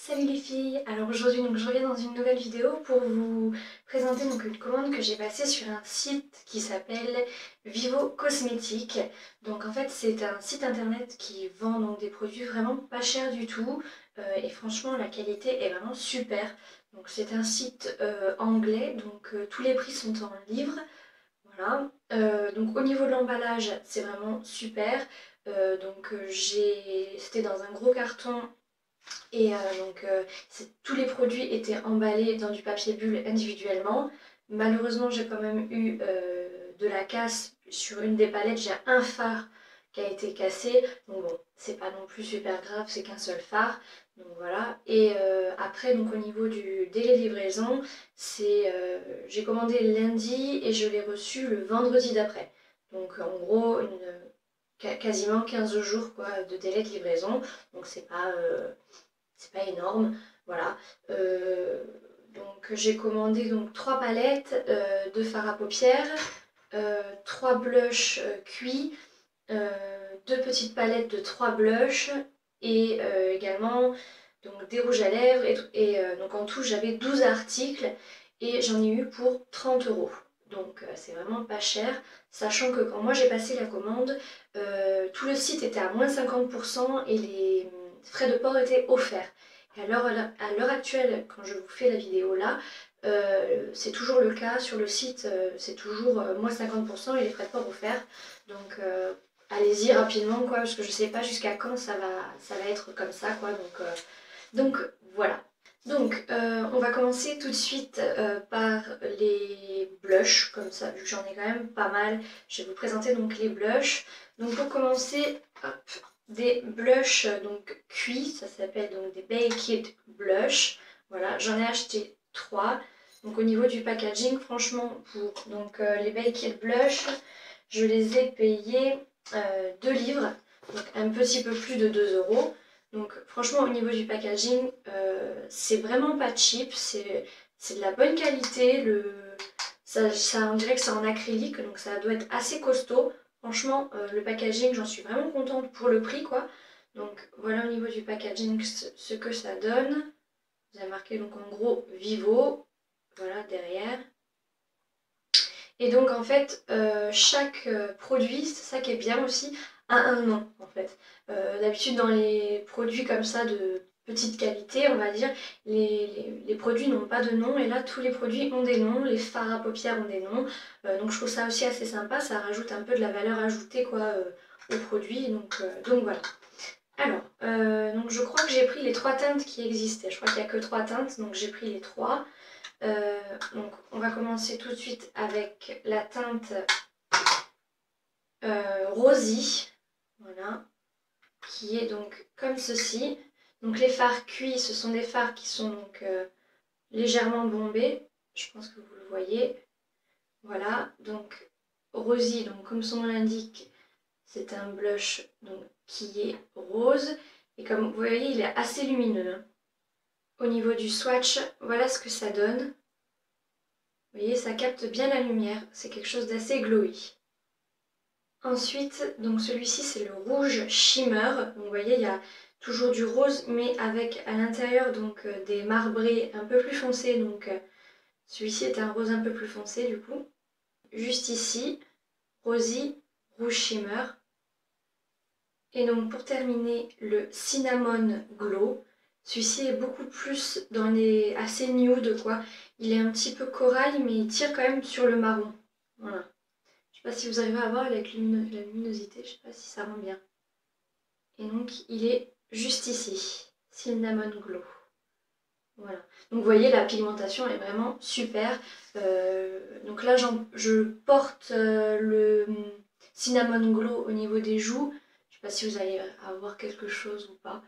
Salut les filles. Alors aujourd'hui je reviens dans une nouvelle vidéo pour vous présenter une commande que j'ai passée sur un site qui s'appelle Vivo Cosmétiques. Donc en fait c'est un site internet qui vend des produits vraiment pas chers du tout et franchement la qualité est vraiment super. Donc c'est un site anglais, donc tous les prix sont en livres. Voilà. Donc au niveau de l'emballage c'est vraiment super. C'était dans un gros carton. Et tous les produits étaient emballés dans du papier bulle individuellement. Malheureusement, j'ai quand même eu de la casse sur une des palettes. J'ai un phare qui a été cassé. Donc bon, c'est pas non plus super grave, c'est qu'un seul phare. Donc voilà. Et après, donc au niveau du délai de livraison, j'ai commandé le lundi et je l'ai reçu le vendredi d'après. Donc en gros, quasiment 15 jours quoi, de délai de livraison. Donc c'est pas énorme, voilà. Donc j'ai commandé donc 3 palettes de fard à paupières, 3 blushs cuits, 2 petites palettes de 3 blushs et également donc, des rouges à lèvres. Donc en tout j'avais 12 articles et j'en ai eu pour 30 euros. Donc c'est vraiment pas cher, sachant que quand moi j'ai passé la commande, tout le site était à moins 50% et les frais de port étaient offerts. Et à l'heure actuelle, quand je vous fais la vidéo là, c'est toujours le cas sur le site, c'est toujours moins 50% et les frais de port offerts. Donc allez-y rapidement quoi, parce que je sais pas jusqu'à quand ça va être comme ça quoi. Donc voilà. Donc on va commencer tout de suite par les blushs, comme ça, vu que j'en ai quand même pas mal. Je vais vous présenter donc les blushs. Donc pour commencer, hop, des blushs donc cuits, ça s'appelle donc des Baked Blush. Voilà, j'en ai acheté 3. Donc au niveau du packaging, franchement, pour les Baked Blush, je les ai payés 2 livres, donc un petit peu plus de 2 euros. Donc franchement au niveau du packaging, c'est vraiment pas cheap, c'est de la bonne qualité. On dirait que c'est en acrylique, donc ça doit être assez costaud. Franchement, le packaging, j'en suis vraiment contente pour le prix quoi. Donc voilà au niveau du packaging ce que ça donne. Vous avez marqué donc en gros Vivo, voilà derrière. Et donc en fait, chaque produit, c'est ça qui est bien aussi, a un nom en fait. D'habitude dans les produits comme ça de petite qualité, on va dire, les produits n'ont pas de nom et là tous les produits ont des noms, les fards à paupières ont des noms. Donc je trouve ça aussi assez sympa, ça rajoute un peu de la valeur ajoutée quoi, au produit. Donc voilà. Alors, donc je crois que j'ai pris les 3 teintes qui existaient. Je crois qu'il n'y a que 3 teintes, donc j'ai pris les 3. Donc on va commencer tout de suite avec la teinte Rosy, voilà, qui est donc comme ceci. Donc les fards cuits, ce sont des fards qui sont donc légèrement bombés, je pense que vous le voyez. Voilà, donc Rosy, donc comme son nom l'indique, c'est un blush donc, qui est rose. Et comme vous voyez, il est assez lumineux, hein. Au niveau du swatch, voilà ce que ça donne. Vous voyez, ça capte bien la lumière, c'est quelque chose d'assez glowy. Ensuite, donc celui-ci c'est le rouge shimmer. Donc vous voyez, il y a toujours du rose, mais avec à l'intérieur donc des marbrés un peu plus foncés. Donc celui-ci est un rose un peu plus foncé du coup. Juste ici, Rosy, rouge shimmer. Et donc pour terminer, le cinnamon glow. Celui-ci est beaucoup plus dans les assez nude quoi. Il est un petit peu corail, mais il tire quand même sur le marron. Voilà. Je sais pas si vous arrivez à voir avec la luminosité, je sais pas si ça rend bien. Et donc il est juste ici, Cinnamon Glow. Voilà. Donc vous voyez la pigmentation est vraiment super. Donc là je porte le Cinnamon Glow au niveau des joues. Je sais pas si vous allez avoir quelque chose ou pas.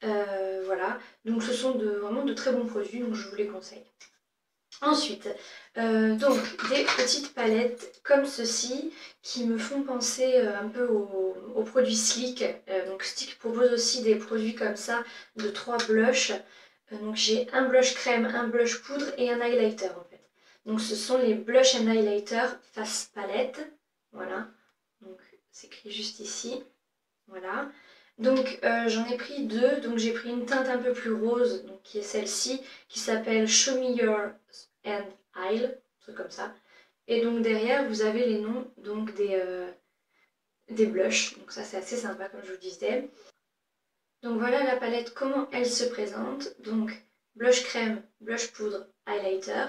Voilà. Donc ce sont vraiment de très bons produits, donc je vous les conseille. Ensuite, donc des petites palettes comme ceci qui me font penser un peu aux produits Sleek. Donc Sleek propose aussi des produits comme ça de 3 blushs. Donc j'ai un blush crème, un blush poudre et un highlighter en fait. Donc ce sont les blush and highlighter face palette. Voilà. Donc c'est écrit juste ici. Voilà. Donc j'en ai pris deux, donc j'ai pris une teinte un peu plus rose, donc, qui est celle-ci, qui s'appelle Show Me Your and Isle, un truc comme ça. Et donc derrière vous avez les noms donc des blushs, donc ça c'est assez sympa comme je vous disais. Donc voilà la palette, comment elle se présente. Donc blush crème, blush poudre, highlighter.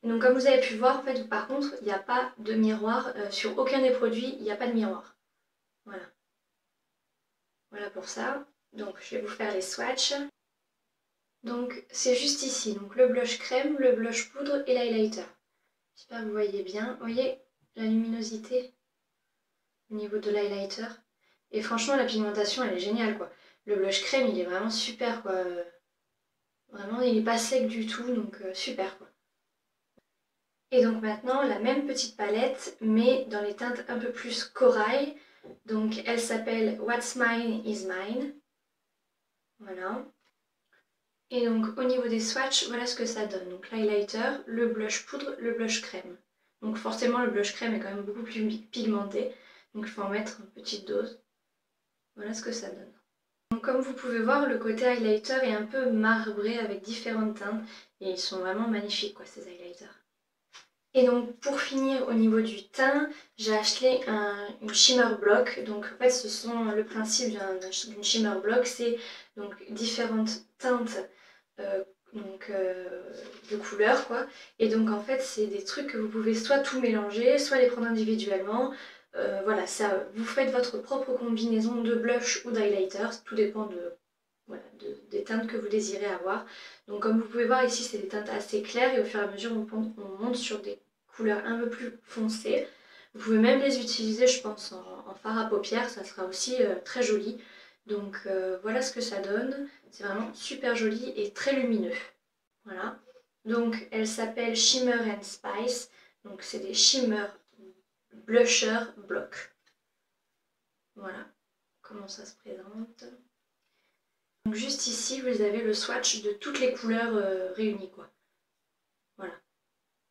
Et donc comme vous avez pu voir, en fait, par contre, il n'y a pas de miroir. Sur aucun des produits, il n'y a pas de miroir. Voilà. Voilà pour ça. Donc je vais vous faire les swatchs. Donc c'est juste ici, donc le blush crème, le blush poudre et l'highlighter. J'espère que vous voyez bien. Vous voyez la luminosité au niveau de l'highlighter. Et franchement la pigmentation elle est géniale quoi. Le blush crème il est vraiment super quoi. Vraiment il est pas sec du tout donc super quoi. Et donc maintenant la même petite palette mais dans les teintes un peu plus corail. Donc elle s'appelle What's Mine is Mine. Voilà. Et donc au niveau des swatchs, voilà ce que ça donne. Donc l'highlighter, le blush poudre, le blush crème. Donc forcément le blush crème est quand même beaucoup plus pigmenté. Donc il faut en mettre une petite dose. Voilà ce que ça donne. Donc comme vous pouvez voir, le côté highlighter est un peu marbré avec différentes teintes. Et ils sont vraiment magnifiques quoi ces highlighters. Et donc pour finir au niveau du teint, j'ai acheté une shimmer block. Donc en fait ce sont le principe d'une shimmer block, c'est donc différentes teintes donc de couleurs quoi. Et donc en fait c'est des trucs que vous pouvez soit tout mélanger, soit les prendre individuellement. Voilà, ça, vous faites votre propre combinaison de blush ou d'highlighter, tout dépend voilà, des teintes que vous désirez avoir. Donc comme vous pouvez voir ici c'est des teintes assez claires et au fur et à mesure on monte sur des couleurs un peu plus foncées. Vous pouvez même les utiliser je pense en fard à paupières, ça sera aussi très joli. Donc voilà ce que ça donne, c'est vraiment super joli et très lumineux. Voilà, donc elle s'appelle Shimmer and Spice, donc c'est des Shimmer Blusher Block. Voilà comment ça se présente. Donc juste ici vous avez le swatch de toutes les couleurs réunies quoi. Voilà,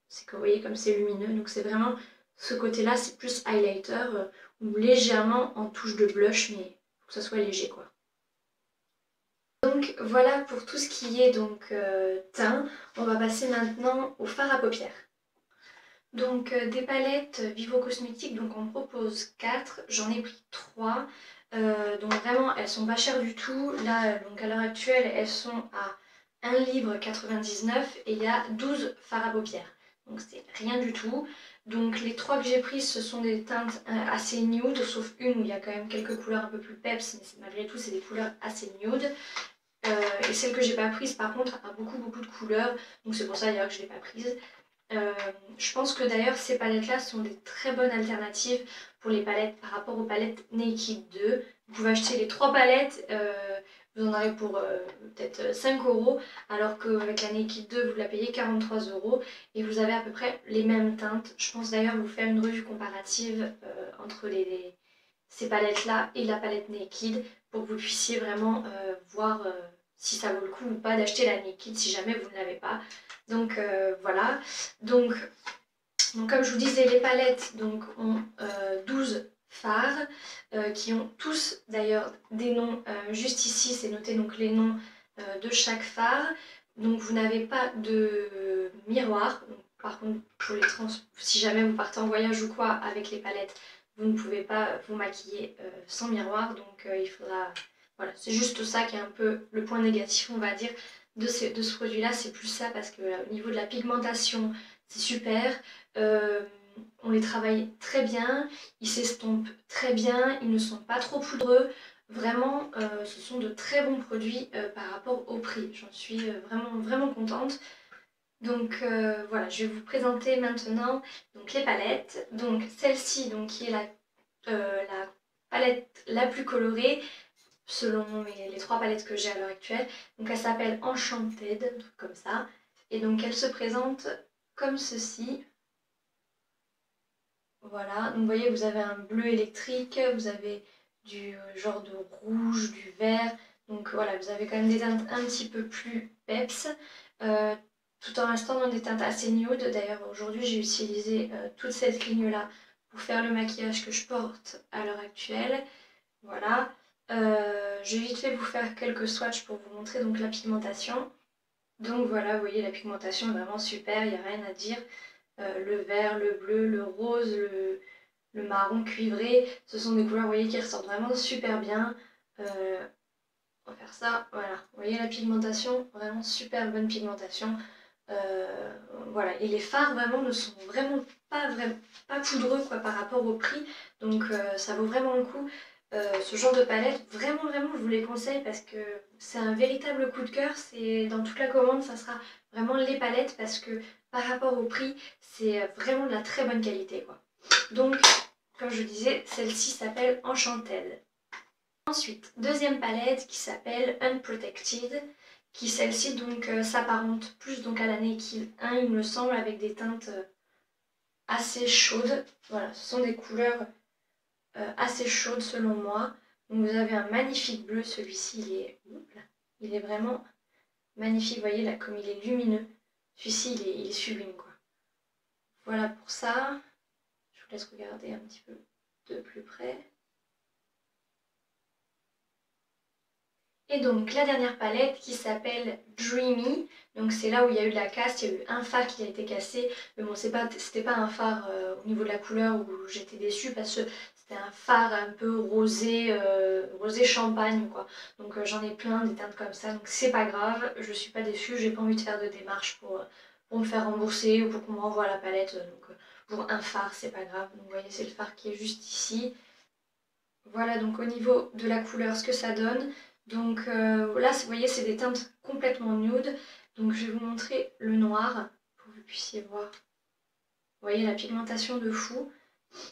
c'est que vous voyez comme c'est lumineux, donc c'est vraiment ce côté là c'est plus highlighter ou légèrement en touche de blush mais il faut que ça soit léger quoi. Donc voilà pour tout ce qui est donc teint. On va passer maintenant au fard à paupières. Donc des palettes Vivo Cosmetics, donc on propose 4, j'en ai pris 3. Donc vraiment elles sont pas chères du tout. Là donc à l'heure actuelle elles sont à 1,99 € et il y a 12 fards à paupières. Donc c'est rien du tout. Donc les 3 que j'ai prises ce sont des teintes assez nude, sauf une où il y a quand même quelques couleurs un peu plus peps, mais malgré tout c'est des couleurs assez nude. Et celle que j'ai pas prise par contre a beaucoup de couleurs, donc c'est pour ça d'ailleurs que je l'ai pas prise. Je pense que d'ailleurs ces palettes là sont des très bonnes alternatives pour les palettes par rapport aux palettes Naked 2. Vous pouvez acheter les 3 palettes, vous en aurez pour peut-être 5 €, alors qu'avec la Naked 2 vous la payez 43 € et vous avez à peu près les mêmes teintes. Je pense d'ailleurs vous faire une revue comparative entre ces palettes là et la palette Naked pour que vous puissiez vraiment voir si ça vaut le coup ou pas d'acheter la Naked si jamais vous ne l'avez pas. Donc voilà, donc comme je vous disais les palettes donc, ont 12 fards qui ont tous d'ailleurs des noms, juste ici c'est noté donc les noms de chaque phare. Donc vous n'avez pas de miroir, donc, par contre pour si jamais vous partez en voyage ou quoi avec les palettes, vous ne pouvez pas vous maquiller sans miroir, donc il faudra... Voilà, c'est juste ça qui est un peu le point négatif on va dire de ce produit là, c'est plus ça parce que au niveau de la pigmentation c'est super, on les travaille très bien, ils s'estompent très bien, ils ne sont pas trop poudreux, vraiment ce sont de très bons produits par rapport au prix, j'en suis vraiment contente. Donc voilà, je vais vous présenter maintenant donc, les palettes. Donc celle-ci qui est la palette la plus colorée selon les 3 palettes que j'ai à l'heure actuelle. Donc elle s'appelle Enchanted, un truc comme ça. Et donc elle se présente comme ceci. Voilà, donc vous voyez vous avez un bleu électrique, vous avez du genre de rouge, du vert. Donc voilà, vous avez quand même des teintes un petit peu plus peps. Tout en restant dans des teintes assez nude. D'ailleurs aujourd'hui j'ai utilisé toute cette ligne là pour faire le maquillage que je porte à l'heure actuelle. Voilà. je vais vite fait vous faire quelques swatchs pour vous montrer donc la pigmentation. Donc voilà, vous voyez la pigmentation est vraiment super, il n'y a rien à dire. Le vert, le bleu, le rose, le marron cuivré, ce sont des couleurs, vous voyez, qui ressortent vraiment super bien. On va faire ça, voilà. Vous voyez la pigmentation, vraiment super bonne pigmentation. Voilà, et les fards vraiment ne sont vraiment pas poudreux quoi, par rapport au prix, donc ça vaut vraiment le coup. Ce genre de palette, vraiment je vous les conseille parce que c'est un véritable coup de cœur. C'est dans toute la commande, ça sera vraiment les palettes parce que par rapport au prix, c'est vraiment de la très bonne qualité quoi. Donc, comme je disais, celle-ci s'appelle Enchanted. Ensuite, deuxième palette qui s'appelle Unprotected, qui celle-ci donc s'apparente plus donc à la Naked 1 il me semble, avec des teintes assez chaudes. Voilà, ce sont des couleurs assez chaudes selon moi. Donc vous avez un magnifique bleu, celui-ci il est vraiment magnifique, vous voyez là comme il est lumineux. Celui-ci il est sublime quoi. Voilà pour ça, je vous laisse regarder un petit peu de plus près. Et donc la dernière palette qui s'appelle Dreamy, donc c'est là où il y a eu de la casse, il y a eu un phare qui a été cassé, mais bon c'était pas un phare au niveau de la couleur où j'étais déçue parce que c'était un phare un peu rosé, rosé champagne quoi, donc j'en ai plein des teintes comme ça, donc c'est pas grave, je suis pas déçue, j'ai pas envie de faire de démarche pour me faire rembourser ou pour qu'on me renvoie la palette, donc pour un phare c'est pas grave, donc vous voyez c'est le phare qui est juste ici. Voilà donc au niveau de la couleur ce que ça donne. Donc là vous voyez c'est des teintes complètement nude. Donc je vais vous montrer le noir pour que vous puissiez voir. Vous voyez la pigmentation de fou.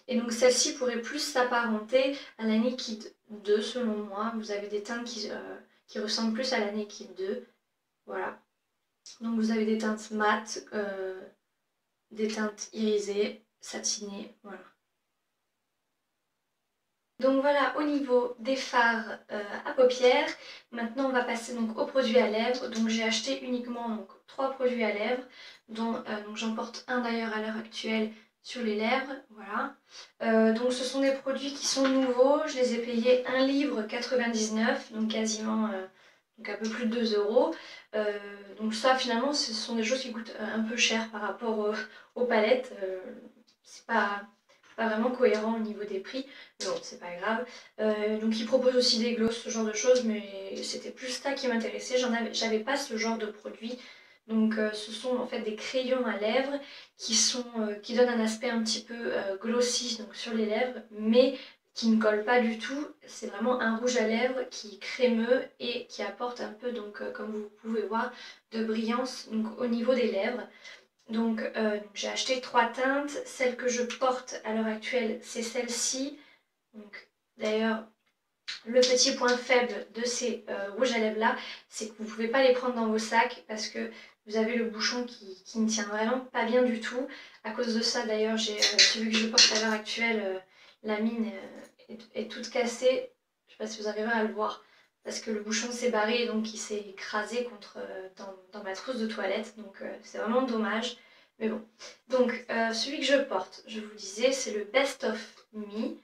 Et donc celle-ci pourrait plus s'apparenter à la Naked 2 selon moi. Vous avez des teintes qui ressemblent plus à la Naked 2. Voilà. Donc vous avez des teintes mates, des teintes irisées, satinées. Voilà. Donc voilà au niveau des fards à paupières. Maintenant on va passer donc aux produits à lèvres. Donc j'ai acheté uniquement donc, 3 produits à lèvres, dont donc j'en porte un d'ailleurs à l'heure actuelle sur les lèvres. Voilà. Donc ce sont des produits qui sont nouveaux. Je les ai payés 1,99 $, donc quasiment donc un peu plus de 2 €. Donc ça finalement ce sont des choses qui coûtent un peu cher par rapport aux palettes. C'est pas vraiment cohérent au niveau des prix, mais bon, c'est pas grave. Donc ils proposent aussi des glosses, ce genre de choses, mais c'était plus ça qui m'intéressait. J'avais pas ce genre de produit. Donc ce sont en fait des crayons à lèvres qui donnent un aspect un petit peu glossy donc sur les lèvres, mais qui ne colle pas du tout. C'est vraiment un rouge à lèvres qui est crémeux et qui apporte un peu, donc comme vous pouvez voir, de brillance donc, au niveau des lèvres. Donc j'ai acheté 3 teintes. Celle que je porte à l'heure actuelle, c'est celle-ci. D'ailleurs, le petit point faible de ces rouges à lèvres là, c'est que vous ne pouvez pas les prendre dans vos sacs parce que vous avez le bouchon qui ne tient vraiment pas bien du tout. À cause de ça, d'ailleurs, j'ai celui que je porte à l'heure actuelle, la mine est toute cassée. Je ne sais pas si vous arriverez à le voir parce que le bouchon s'est barré et donc il s'est écrasé contre, dans ma trousse de toilette. Donc c'est vraiment dommage. Mais bon. Donc celui que je porte, je vous disais, c'est le Best of Me.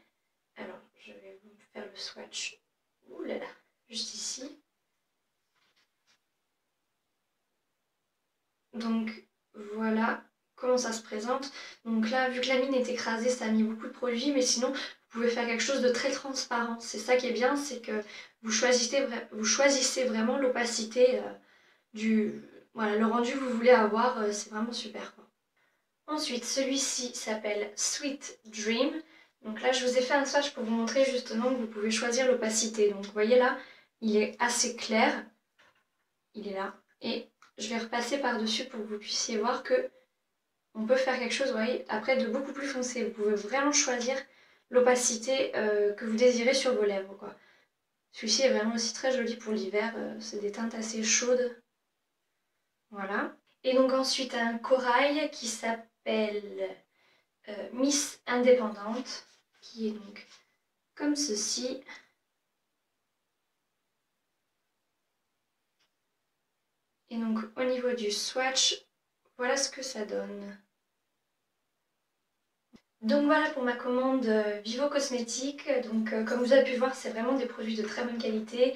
Alors, je vais vous faire le swatch. Ouh là là, juste ici. Donc voilà comment ça se présente. Donc là, vu que la mine est écrasée, ça a mis beaucoup de produits, mais sinon, vous pouvez faire quelque chose de très transparent. C'est ça qui est bien, c'est que vous choisissez vraiment l'opacité du... Voilà, le rendu que vous voulez avoir, c'est vraiment super quoi. Ensuite, celui-ci s'appelle Sweet Dream. Donc là, je vous ai fait un swatch pour vous montrer justement que vous pouvez choisir l'opacité. Donc vous voyez là, il est assez clair. Il est là. Et je vais repasser par-dessus pour que vous puissiez voir que on peut faire quelque chose, vous voyez, après de beaucoup plus foncé. Vous pouvez vraiment choisir l'opacité que vous désirez sur vos lèvres, quoi. Celui-ci est vraiment aussi très joli pour l'hiver. C'est des teintes assez chaudes. Voilà. Et donc ensuite un corail qui s'appelle Miss Indépendante, qui est donc comme ceci. Et donc au niveau du swatch, voilà ce que ça donne. Donc voilà pour ma commande Vivo Cosmétiques. Donc comme vous avez pu voir, c'est vraiment des produits de très bonne qualité.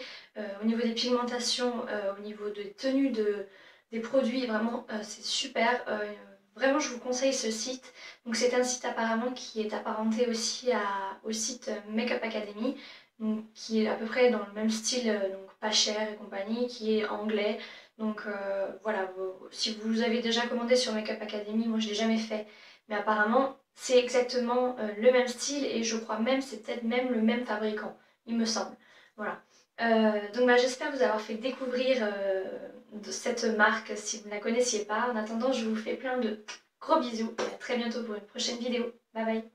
Au niveau des pigmentations, au niveau de tenue des produits, vraiment c'est super. Vraiment je vous conseille ce site. Donc c'est un site apparemment qui est apparenté aussi au site Makeup Academy. Donc, qui est à peu près dans le même style, donc pas cher et compagnie, qui est anglais. Donc voilà, si vous avez déjà commandé sur Makeup Academy, moi je ne l'ai jamais fait. Mais apparemment, c'est exactement le même style et je crois même, c'est peut-être même le même fabricant, il me semble. Voilà. Donc bah, j'espère vous avoir fait découvrir de cette marque si vous ne la connaissiez pas. En attendant, je vous fais plein de gros bisous et à très bientôt pour une prochaine vidéo. Bye bye.